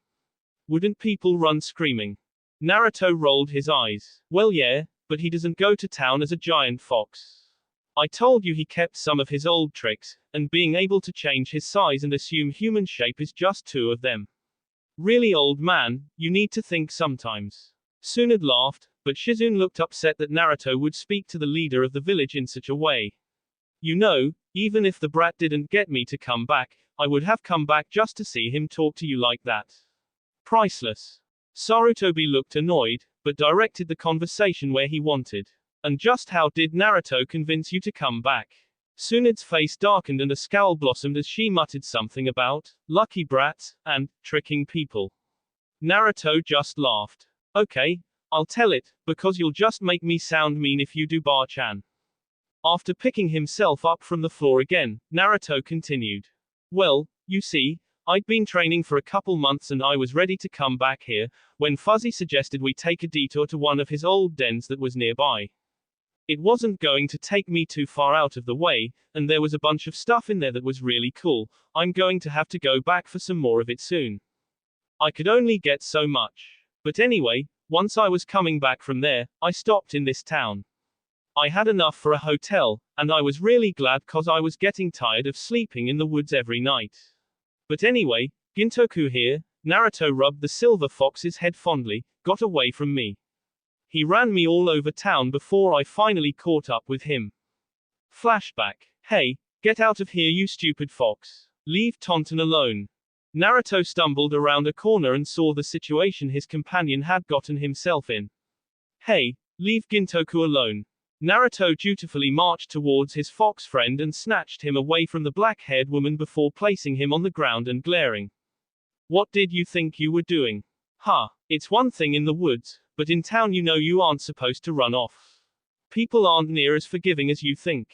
Wouldn't people run screaming? Naruto rolled his eyes. Well yeah, but he doesn't go to town as a giant fox. I told you he kept some of his old tricks, and being able to change his size and assume human shape is just 2 of them. Really old man, you need to think sometimes. Tsunade laughed, but Shizune looked upset that Naruto would speak to the leader of the village in such a way. You know, even if the brat didn't get me to come back, I would have come back just to see him talk to you like that. Priceless. Sarutobi looked annoyed, but directed the conversation where he wanted. And just how did Naruto convince you to come back? Tsunade's face darkened and a scowl blossomed as she muttered something about lucky brats and tricking people. Naruto just laughed. Okay, I'll tell it, because you'll just make me sound mean if you do, Bar-chan. After picking himself up from the floor again, Naruto continued. Well, you see, I'd been training for a couple months and I was ready to come back here, when Fuzzy suggested we take a detour to one of his old dens that was nearby. It wasn't going to take me too far out of the way, and there was a bunch of stuff in there that was really cool. I'm going to have to go back for some more of it soon. I could only get so much. But anyway, once I was coming back from there, I stopped in this town. I had enough for a hotel, and I was really glad cause I was getting tired of sleeping in the woods every night. But anyway, Gintoku here, Naruto rubbed the silver fox's head fondly, got away from me. He ran me all over town before I finally caught up with him. Flashback. Hey, get out of here you stupid fox. Leave Tonton alone. Naruto stumbled around a corner and saw the situation his companion had gotten himself in. Hey, leave Gintoku alone. Naruto dutifully marched towards his fox friend and snatched him away from the black-haired woman before placing him on the ground and glaring. What did you think you were doing? Huh, it's one thing in the woods, but in town you know you aren't supposed to run off. People aren't near as forgiving as you think.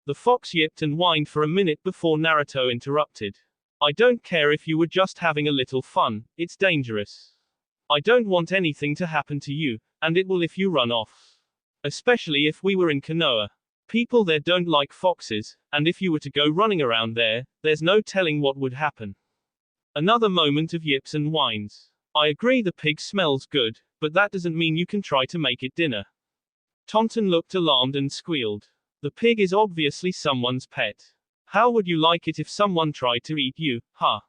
The fox yipped and whined for a minute before Naruto interrupted. I don't care if you were just having a little fun, it's dangerous. I don't want anything to happen to you, and it will if you run off. Especially if we were in Konoha. People there don't like foxes, and if you were to go running around there, there's no telling what would happen. Another moment of yips and whines. I agree the pig smells good, but that doesn't mean you can try to make it dinner. Tonton looked alarmed and squealed. The pig is obviously someone's pet. How would you like it if someone tried to eat you, huh?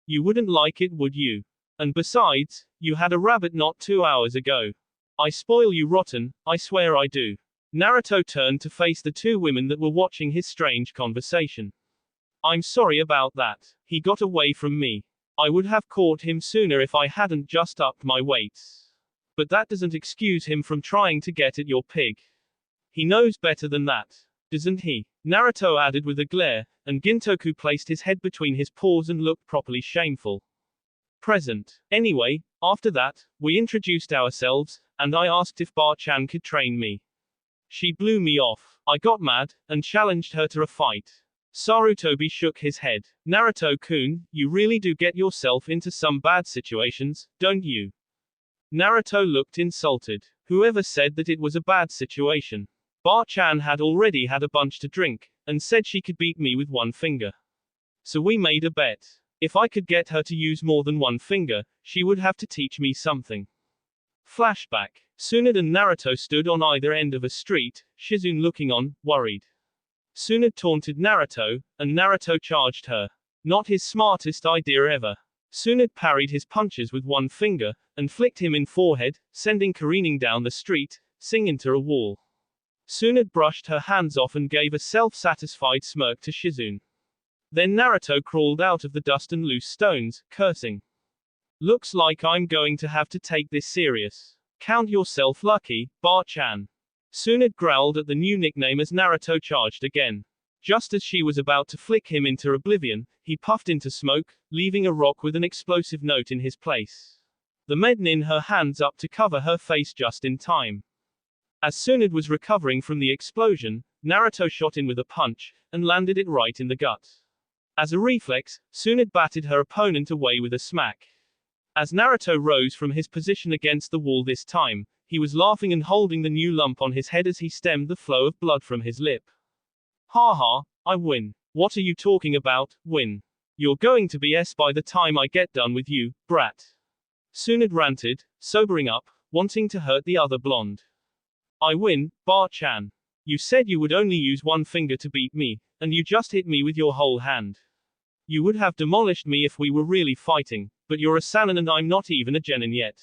You wouldn't like it, would you? And besides, you had a rabbit not 2 hours ago. I spoil you rotten, I swear I do. Naruto turned to face the 2 women that were watching his strange conversation. I'm sorry about that. He got away from me. I would have caught him sooner if I hadn't just upped my weights. But that doesn't excuse him from trying to get at your pig. He knows better than that. Doesn't he? Naruto added with a glare, and Gintoku placed his head between his paws and looked properly shameful. Present. Anyway, after that, we introduced ourselves, and I asked if Bar-chan could train me. She blew me off. I got mad, and challenged her to a fight. Sarutobi shook his head. Naruto-kun, you really do get yourself into some bad situations, don't you? Naruto looked insulted. Whoever said that it was a bad situation? Bar-chan had already had a bunch to drink, and said she could beat me with one finger. So we made a bet. If I could get her to use more than one finger, she would have to teach me something. Flashback. Tsunade and Naruto stood on either end of a street, Shizune looking on, worried. Tsunade taunted Naruto, and Naruto charged her. Not his smartest idea ever. Tsunade parried his punches with one finger, and flicked him in forehead, sending careening down the street, sing into a wall. Tsunade brushed her hands off and gave a self-satisfied smirk to Shizune. Then Naruto crawled out of the dust and loose stones, cursing. Looks like I'm going to have to take this serious. Count yourself lucky, Bar-chan. Tsunade growled at the new nickname as Naruto charged again. Just as she was about to flick him into oblivion, he puffed into smoke, leaving a rock with an explosive note in his place. The maiden in her hands up to cover her face just in time. As Tsunade was recovering from the explosion, Naruto shot in with a punch, and landed it right in the gut. As a reflex, Tsunade batted her opponent away with a smack. As Naruto rose from his position against the wall this time, he was laughing and holding the new lump on his head as he stemmed the flow of blood from his lip. Ha ha, I win. What are you talking about, win? You're going to be S by the time I get done with you, brat. Tsunade ranted, sobering up, wanting to hurt the other blonde. I win, Bar-chan. You said you would only use one finger to beat me, and you just hit me with your whole hand. You would have demolished me if we were really fighting, but you're a Sannin and I'm not even a Genin yet.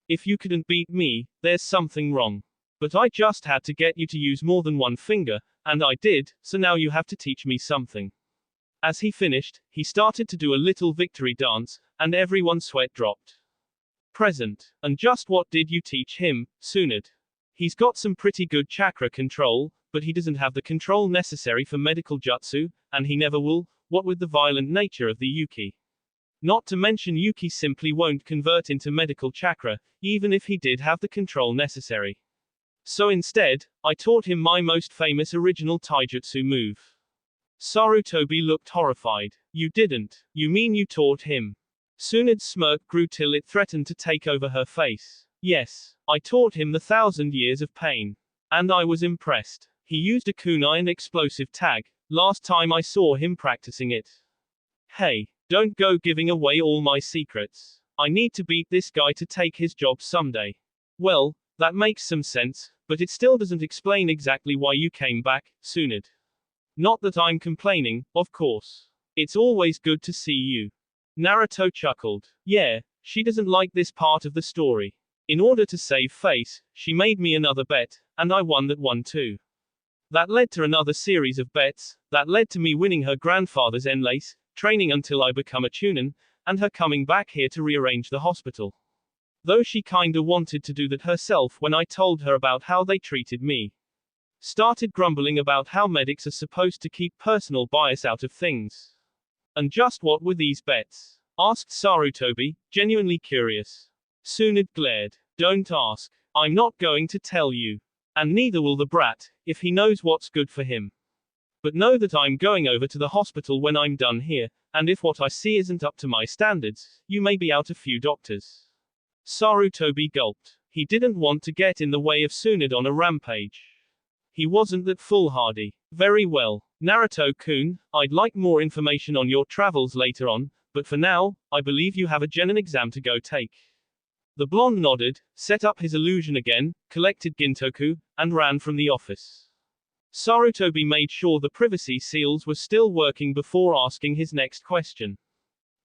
If you couldn't beat me, there's something wrong. But I just had to get you to use more than one finger, and I did, so now you have to teach me something. As he finished, he started to do a little victory dance, and everyone's sweat dropped. Present. And just what did you teach him, Tsunade? He's got some pretty good chakra control, but he doesn't have the control necessary for medical jutsu, and he never will, what with the violent nature of the Yuki. Not to mention Yuki simply won't convert into medical chakra, even if he did have the control necessary. So instead, I taught him my most famous original taijutsu move. Sarutobi looked horrified. You didn't. You mean you taught him? Tsunade's smirk grew till it threatened to take over her face. Yes, I taught him the 1,000 years of pain. And I was impressed. He used a kunai and explosive tag, last time I saw him practicing it. Hey, don't go giving away all my secrets. I need to beat this guy to take his job someday. Well, that makes some sense, but it still doesn't explain exactly why you came back, Tsunade. Not that I'm complaining, of course. It's always good to see you. Naruto chuckled. Yeah, she doesn't like this part of the story. In order to save face, she made me another bet, and I won that one too. That led to another series of bets, that led to me winning her grandfather's enlace, training until I become a chunin, and her coming back here to rearrange the hospital. Though she kinda wanted to do that herself when I told her about how they treated me. Started grumbling about how medics are supposed to keep personal bias out of things. And just what were these bets? Asked Sarutobi, genuinely curious. Tsunade glared. Don't ask. I'm not going to tell you. And neither will the brat, if he knows what's good for him. But know that I'm going over to the hospital when I'm done here, and if what I see isn't up to my standards, you may be out a few doctors. Sarutobi gulped. He didn't want to get in the way of Tsunade on a rampage. He wasn't that foolhardy. Very well. Naruto-kun, I'd like more information on your travels later on, but for now, I believe you have a genin exam to go take. The blonde nodded, set up his illusion again, collected Gintoku, and ran from the office. Sarutobi made sure the privacy seals were still working before asking his next question.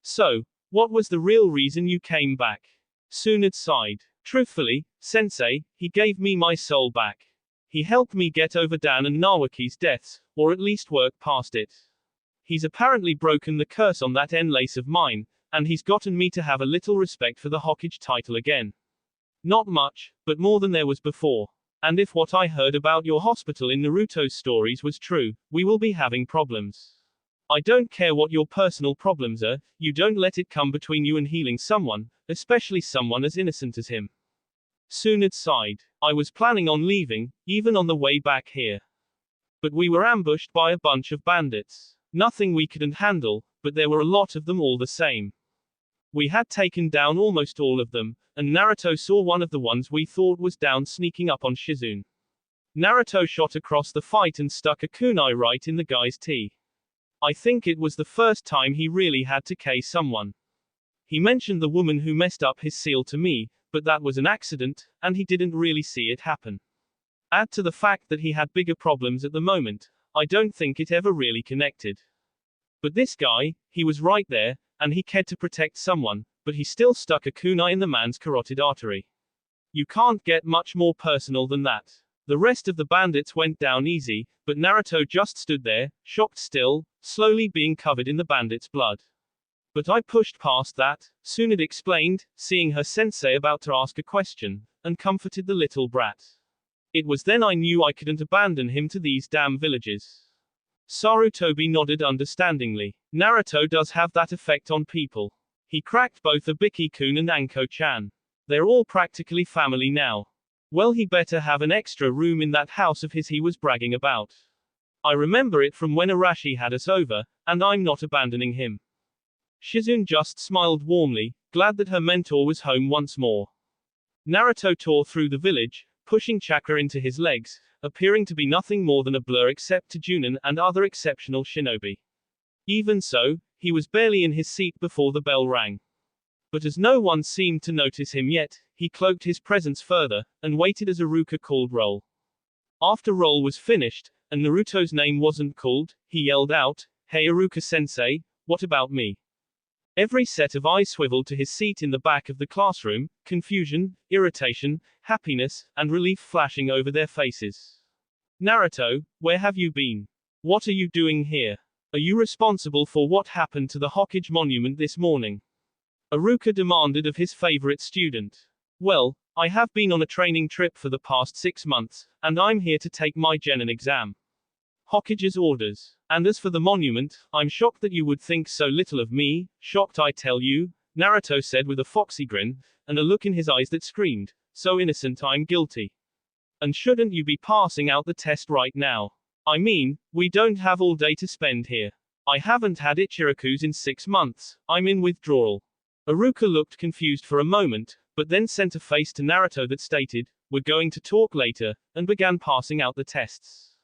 So, what was the real reason you came back? Tsunade sighed. Truthfully, sensei, he gave me my soul back. He helped me get over Dan and Nawaki's deaths, or at least work past it. He's apparently broken the curse on that enlace of mine, and he's gotten me to have a little respect for the Hokage title again. Not much, but more than there was before. And if what I heard about your hospital in Naruto's stories was true, we will be having problems. I don't care what your personal problems are, you don't let it come between you and healing someone, especially someone as innocent as him. Tsunade sighed. I was planning on leaving, even on the way back here. But we were ambushed by a bunch of bandits. Nothing we couldn't handle, but there were a lot of them all the same. We had taken down almost all of them, and Naruto saw one of the ones we thought was down sneaking up on Shizune. Naruto shot across the fight and stuck a kunai right in the guy's tea. I think it was the first time he really had to K someone. He mentioned the woman who messed up his seal to me, but that was an accident, and he didn't really see it happen. Add to the fact that he had bigger problems at the moment, I don't think it ever really connected. But this guy, he was right there, and he cared to protect someone, but he still stuck a kunai in the man's carotid artery. You can't get much more personal than that. The rest of the bandits went down easy, but Naruto just stood there, shocked still, slowly being covered in the bandits' blood. But I pushed past that, Tsunade explained, seeing her sensei about to ask a question, and comforted the little brat. It was then I knew I couldn't abandon him to these damn villages. Sarutobi nodded understandingly. Naruto does have that effect on people. He cracked both Ibiki-kun and Anko-chan. They're all practically family now. Well, he better have an extra room in that house of his he was bragging about. I remember it from when Arashi had us over, and I'm not abandoning him. Shizune just smiled warmly, glad that her mentor was home once more. Naruto tore through the village, pushing chakra into his legs, appearing to be nothing more than a blur except to Junin and other exceptional shinobi. Even so, he was barely in his seat before the bell rang. But as no one seemed to notice him yet, he cloaked his presence further, and waited as Iruka called roll. After roll was finished, and Naruto's name wasn't called, he yelled out, "Hey Iruka-sensei, what about me?" Every set of eyes swiveled to his seat in the back of the classroom, confusion, irritation, happiness, and relief flashing over their faces. Naruto, where have you been? What are you doing here? Are you responsible for what happened to the Hokage monument this morning? Iruka demanded of his favorite student. Well, I have been on a training trip for the past 6 months, and I'm here to take my genin exam. Hokage's orders. And as for the monument, I'm shocked that you would think so little of me, shocked I tell you, Naruto said with a foxy grin, and a look in his eyes that screamed, so innocent I'm guilty. And shouldn't you be passing out the test right now? I mean, we don't have all day to spend here. I haven't had Ichirakus in 6 months, I'm in withdrawal. Iruka looked confused for a moment, but then sent a face to Naruto that stated, "We're going to talk later," and began passing out the tests.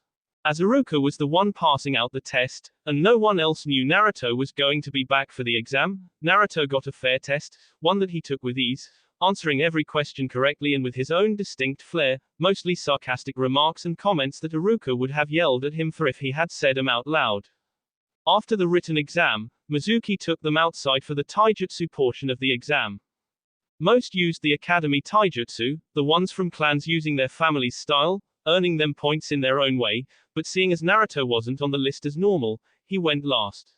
As Iruka was the one passing out the test, and no one else knew Naruto was going to be back for the exam, Naruto got a fair test, one that he took with ease, answering every question correctly and with his own distinct flair, mostly sarcastic remarks and comments that Iruka would have yelled at him for if he had said them out loud. After the written exam, Mizuki took them outside for the taijutsu portion of the exam. Most used the academy taijutsu, the ones from clans using their family's style, earning them points in their own way, but seeing as Naruto wasn't on the list as normal, he went last.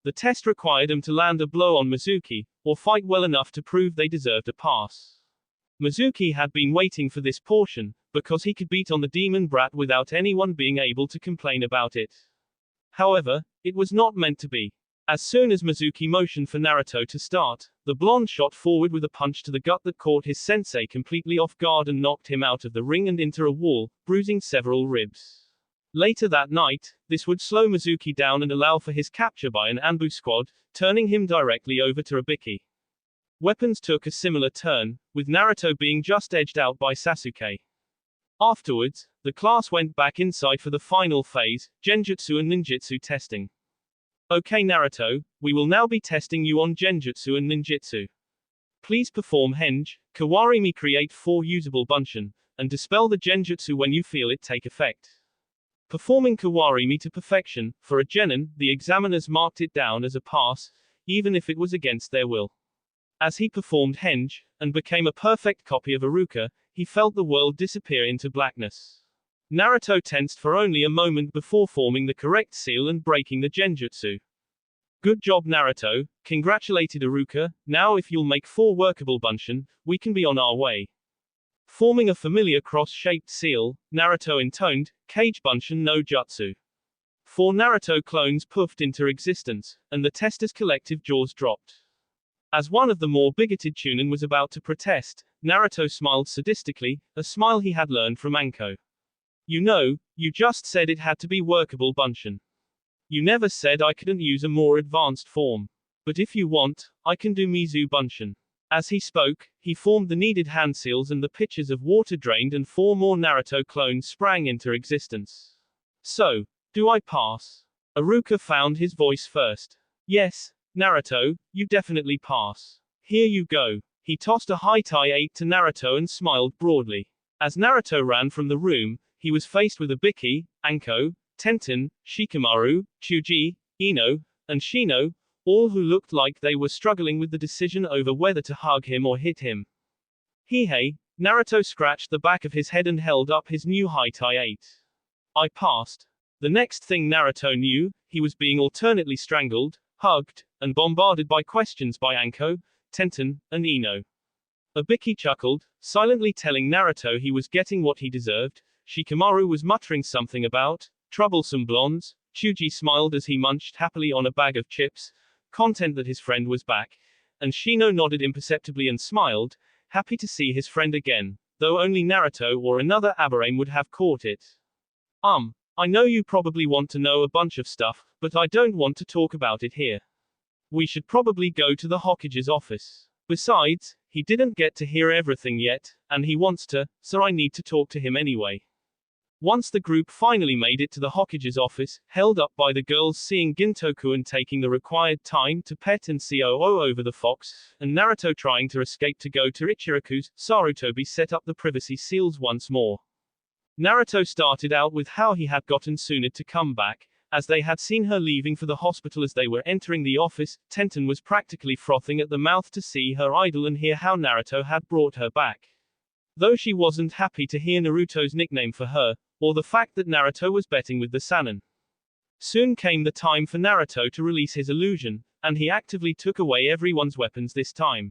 The test required him to land a blow on Mizuki, or fight well enough to prove they deserved a pass. Mizuki had been waiting for this portion, because he could beat on the demon brat without anyone being able to complain about it. However, it was not meant to be. As soon as Mizuki motioned for Naruto to start, the blonde shot forward with a punch to the gut that caught his sensei completely off guard and knocked him out of the ring and into a wall, bruising several ribs. Later that night, this would slow Mizuki down and allow for his capture by an Anbu squad, turning him directly over to Ibiki. Weapons took a similar turn, with Naruto being just edged out by Sasuke. Afterwards, the class went back inside for the final phase, Genjutsu and Ninjutsu testing. Okay Naruto, we will now be testing you on Genjutsu and Ninjutsu. Please perform Henge, Kawarimi create 4 usable Bunshin, and dispel the Genjutsu when you feel it take effect. Performing Kawarimi to perfection, for a genin, the examiners marked it down as a pass, even if it was against their will. As he performed Henge, and became a perfect copy of Iruka, he felt the world disappear into blackness. Naruto tensed for only a moment before forming the correct seal and breaking the Genjutsu. Good job Naruto, congratulated Iruka, now if you'll make 4 workable Bunshin, we can be on our way. Forming a familiar cross-shaped seal, Naruto intoned, Kage Bunshin no Jutsu. 4 Naruto clones puffed into existence, and the tester's collective jaws dropped. As one of the more bigoted Chunin was about to protest, Naruto smiled sadistically, a smile he had learned from Anko. You know, you just said it had to be workable Bunshin. You never said I couldn't use a more advanced form. But if you want, I can do Mizu Bunshin. As he spoke, he formed the needed hand seals and the pitchers of water drained and 4 more Naruto clones sprang into existence. So, do I pass? Iruka found his voice first. Yes, Naruto, you definitely pass. Here you go. He tossed a high-tie 8 to Naruto and smiled broadly. As Naruto ran from the room, he was faced with Ibiki, Anko, Tenten, Shikamaru, Chuji, Ino, and Shino, all who looked like they were struggling with the decision over whether to hug him or hit him. Hey, Naruto scratched the back of his head and held up his new high-tie 8. I passed. The next thing Naruto knew, he was being alternately strangled, hugged, and bombarded by questions by Anko, Tenten, and Ino. Ibiki chuckled, silently telling Naruto he was getting what he deserved. Shikamaru was muttering something about troublesome blondes. Chuji smiled as he munched happily on a bag of chips, content that his friend was back, and Shino nodded imperceptibly and smiled, happy to see his friend again, though only Naruto or another Aberrane would have caught it. I know you probably want to know a bunch of stuff, but I don't want to talk about it here. We should probably go to the Hokage's office. Besides, he didn't get to hear everything yet, and he wants to, so I need to talk to him anyway. Once the group finally made it to the Hokage's office, held up by the girls seeing Gintoku and taking the required time to pet and COO over the fox, and Naruto trying to escape to go to Ichiraku's, Sarutobi set up the privacy seals once more. Naruto started out with how he had gotten Tsunade to come back, as they had seen her leaving for the hospital. As they were entering the office, Tenten was practically frothing at the mouth to see her idol and hear how Naruto had brought her back. Though she wasn't happy to hear Naruto's nickname for her, or the fact that Naruto was betting with the Sannin. Soon came the time for Naruto to release his illusion, and he actively took away everyone's weapons this time.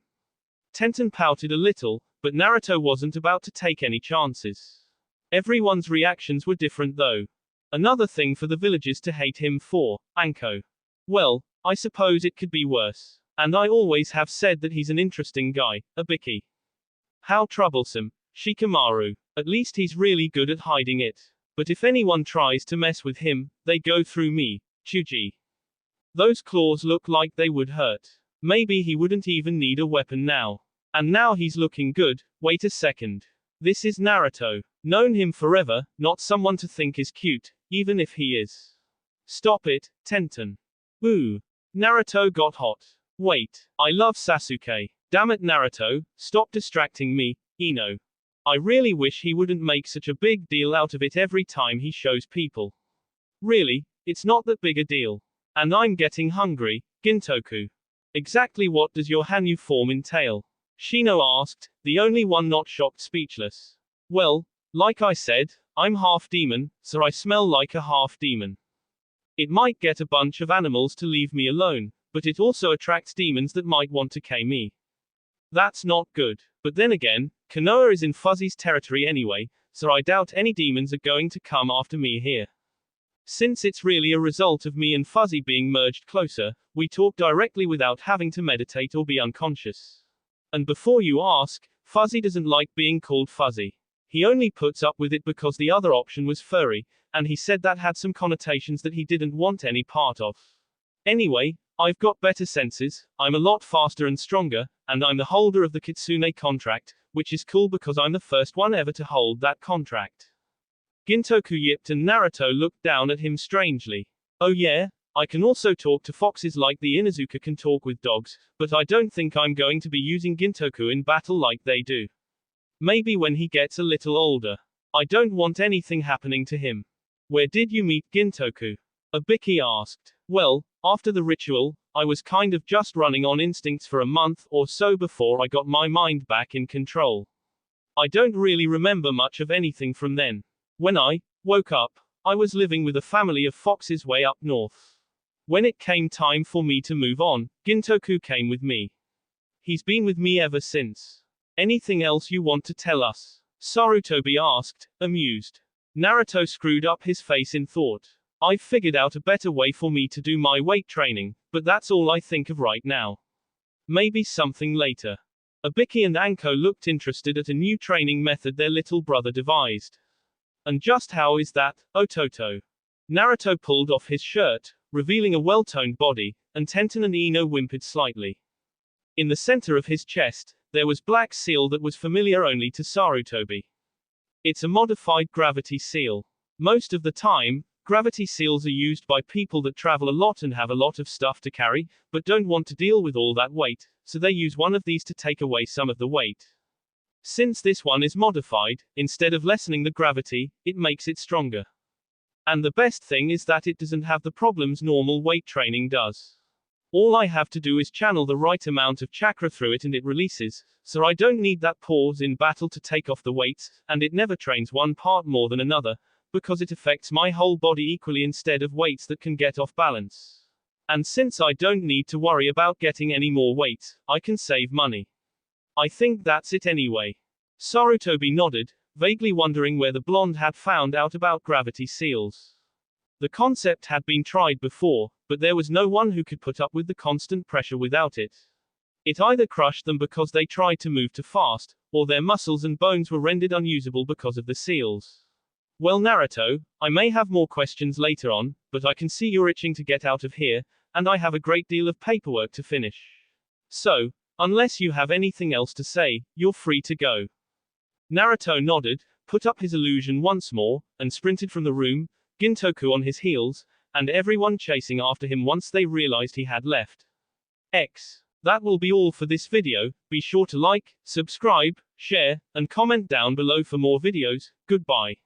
Tenten pouted a little, but Naruto wasn't about to take any chances. Everyone's reactions were different though. Another thing for the villagers to hate him for, Anko. Well, I suppose it could be worse. And I always have said that he's an interesting guy, Ibiki. How troublesome, Shikamaru. At least he's really good at hiding it. But if anyone tries to mess with him, they go through me, Chuji. Those claws look like they would hurt. Maybe he wouldn't even need a weapon now. And now he's looking good. Wait a second. This is Naruto. Known him forever, not someone to think is cute, even if he is. Stop it, Tenten. Ooh. Naruto got hot. Wait, I love Sasuke. Damn it Naruto, stop distracting me, Ino. I really wish he wouldn't make such a big deal out of it every time he shows people. Really, it's not that big a deal. And I'm getting hungry, Gintoku. Exactly what does your Hanyu form entail? Shino asked, the only one not shocked speechless. Well, like I said, I'm half demon, so I smell like a half demon. It might get a bunch of animals to leave me alone, but it also attracts demons that might want to kill me. That's not good. But then again, Konoha is in Fuzzy's territory anyway, so I doubt any demons are going to come after me here. Since it's really a result of me and Fuzzy being merged closer, we talk directly without having to meditate or be unconscious. And before you ask, Fuzzy doesn't like being called Fuzzy. He only puts up with it because the other option was furry, and he said that had some connotations that he didn't want any part of. Anyway, I've got better senses, I'm a lot faster and stronger, and I'm the holder of the Kitsune contract, which is cool because I'm the first one ever to hold that contract. Gintoku yipped and Naruto looked down at him strangely. Oh yeah? I can also talk to foxes like the Inuzuka can talk with dogs, but I don't think I'm going to be using Gintoku in battle like they do. Maybe when he gets a little older. I don't want anything happening to him. Where did you meet Gintoku? Ibiki asked. Well, after the ritual, I was kind of just running on instincts for a month or so before I got my mind back in control. I don't really remember much of anything from then. When I woke up, I was living with a family of foxes way up north. When it came time for me to move on, Gintoku came with me. He's been with me ever since. Anything else you want to tell us? Sarutobi asked, amused. Naruto screwed up his face in thought. I've figured out a better way for me to do my weight training, but that's all I think of right now. Maybe something later. Abiki and Anko looked interested at a new training method their little brother devised. And just how is that, Ototo? Naruto pulled off his shirt, revealing a well-toned body, and Tenten and Ino whimpered slightly. In the center of his chest, there was black seal that was familiar only to Sarutobi. It's a modified gravity seal. Most of the time, gravity seals are used by people that travel a lot and have a lot of stuff to carry, but don't want to deal with all that weight, so they use one of these to take away some of the weight. Since this one is modified, instead of lessening the gravity, it makes it stronger. And the best thing is that it doesn't have the problems normal weight training does. All I have to do is channel the right amount of chakra through it and it releases, so I don't need that pause in battle to take off the weights, and it never trains one part more than another, because it affects my whole body equally instead of weights that can get off balance. And since I don't need to worry about getting any more weights, I can save money. I think that's it anyway. Sarutobi nodded, vaguely wondering where the blonde had found out about gravity seals. The concept had been tried before, but there was no one who could put up with the constant pressure without it. It either crushed them because they tried to move too fast, or their muscles and bones were rendered unusable because of the seals. Well, Naruto, I may have more questions later on, but I can see you're itching to get out of here, and I have a great deal of paperwork to finish. So, unless you have anything else to say, you're free to go. Naruto nodded, put up his illusion once more, and sprinted from the room, Gintoku on his heels, and everyone chasing after him once they realized he had left. That will be all for this video. Be sure to like, subscribe, share, and comment down below for more videos. Goodbye.